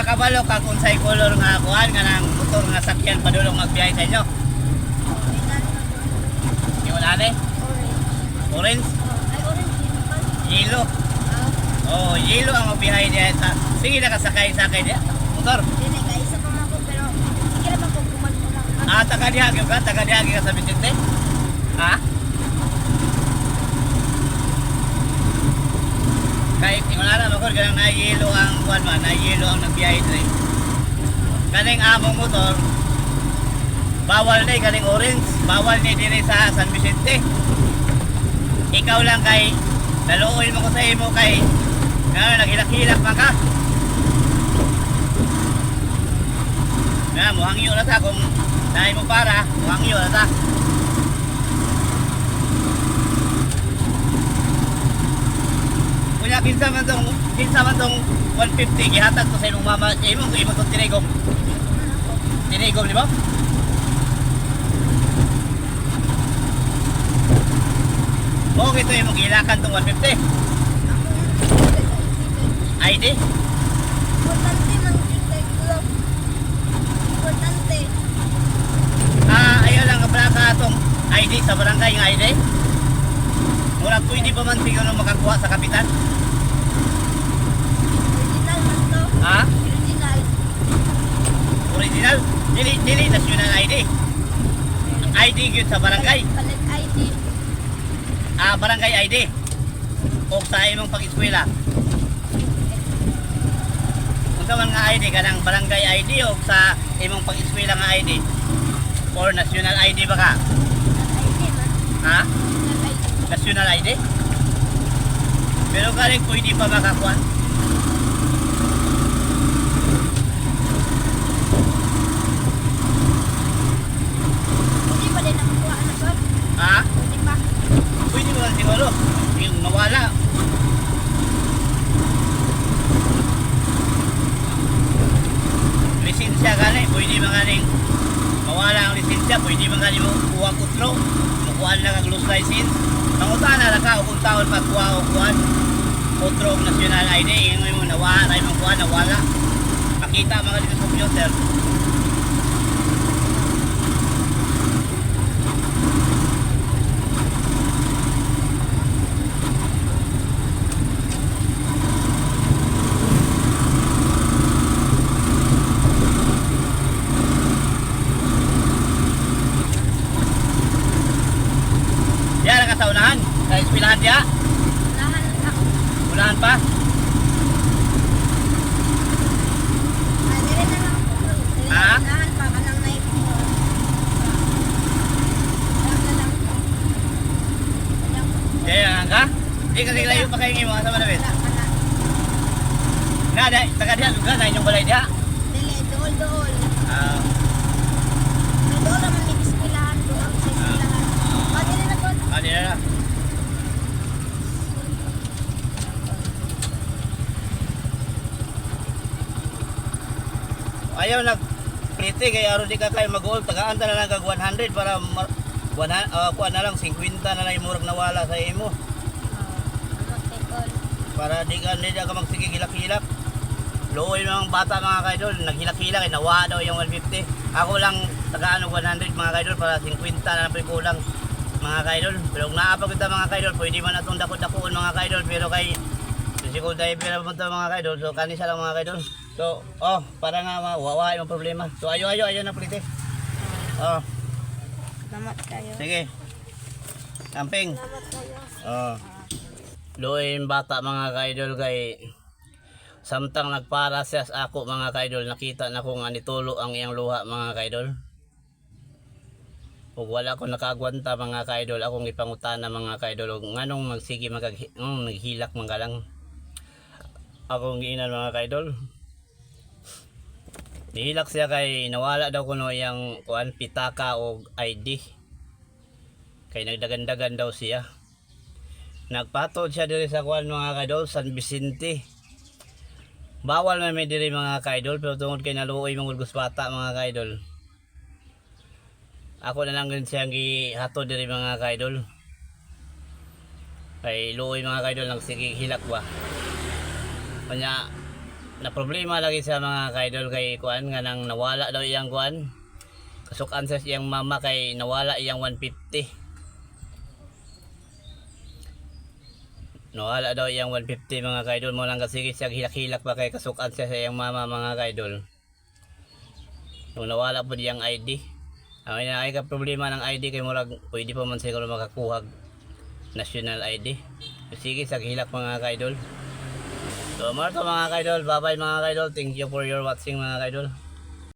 makabalo kag unsay color nga kuan nga nang motor nga sakyan padulong magbiyahe sa inyo. Yung ane? Orange? Ay, orange. Yellow. Oh, yellow ang magbiyahe diya sa. Sige na kasakay-sakay diya. Motor. Dili ka isa pa man ko pero sige naman ko kuman mo lang. Ah, taga diha gyud ka, taga diha gyud ka sa Vicente. Ha? Kahit tingnan na mo ganang na yellow ang kuan man, na yellow ang nagbiyahe diri. Kaning among motor bawal na kaning orange, bawal ni diri sa San Vicente. Ikaw lang kay naluoy mo ko sa imo kay naghilak-hilak man ka. Na muhangyo na ta kung dahil mo para, muhangyo na ta. Kunya kinsa man tong 150 gihatag ko sa imong mama, sa imong tong tinigom. Tinigom di ba? Mo kito imong gilakan tong 150. ID? Importante man kita ko. Importante. Ayaw lang ka atong ID sa barangay nga ID. Murag pwede pa man siguro makakuha sa kapitan. Original man to. Ha? Original. Original? Dili national ID. ID gyud sa barangay. Palit ID. Barangay ID. O sa imong pag-eskwela. Unsa man nga ID kanang barangay ID o sa imong pag-eskwela nga ID? Or national ID ba ka? ID man. Ha? National ID. National ID? Pero galing pwede pa makakuha. Hindi pa din nakuha na sir. Ha? Hindi pa. Pwede mo lang siguro. Yung nawala. Lisensya gani, pwede mga ning mawala ang lisensya, pwede mga ning mo kuha kutro, mukuhaan lang ang loose license. Nangutaan na lang ka, kung taon magkuha o kuhaan kutro ang national ID, yung mo nawala, tayo mong kuha, nawala. Makita mga dito sa computer. Yan ang sa unahan, sa eskwelahan diya. Lahan ako. Unahan pa. Dire na lang ako. Ha? Lahan pa kanang may Yan ka? Di kasi layo pa kayo mo sa manabit. Na, taga diya, lugar na inyong balay diya. Dili, dool. Ah, May dool naman may eskwelahan, dool sa eskwelahan. Dili na to. di na. Ayaw nagplite kay aron di ka kay mag-goal, tagaan ta na lang kag 100 para kuha na lang 50 na lang yung murag nawala sa imo. Para di ka magsige hilak-hilak. Looy mga bata mga kaidol, naghilak-hilak kay nawa daw yung 150. Ako lang tagaan og 100 mga kaidol para 50 na lang pa kulang mga kaidol. Pero kung naapag kita mga kaidol, pwede man atong dako-dakoon mga kaidol, pero kay physical diver mo to mga kaidol. So kanisa lang mga kaidol. So, para nga mawawa yung problema. So ayo na plite. Salamat kayo. Sige. Camping. Salamat kayo. Loin bata mga kaidol kay samtang nagpara siya sa ako mga kaidol, nakita na ko nga nitulo ang iyang luha mga kaidol. Ug wala ko nakagwanta mga kaidol, akong ipangutana mga kaidol ug nganong magsige naghilak man ka lang. Akong giinan mga kaidol. Nihilak siya kay nawala daw kuno iyang kuan pitaka o ID. Kay nagdagan-dagan daw siya. Nagpatod siya diri sa kuan mga kaidol, San Vicente. Bawal man may diri mga kaidol, pero tungod kay naluoy mga ulgos bata mga kaidol. Ako na lang din siyang gihatod diri mga kaidol. Kay luoy mga kaidol, nagsige hilak ba. Kanya na problema lagi sa mga kaidol kay kuan nga nang nawala daw iyang kuan. Kasukan sa iyang mama kay nawala iyang 150. Nawala daw iyang 150 mga kaidol mo lang kasi siya hilak-hilak pa kay kasukan siya sa iyang mama mga kaidol. Nung nawala po diyang ID. Ay ka problema ng ID kay murag pwede pa man siguro makakuha national ID. Sige sa hilak mga kaidol. So, mga kaidol, bye bye mga kaidol. Thank you for your watching mga kaidol.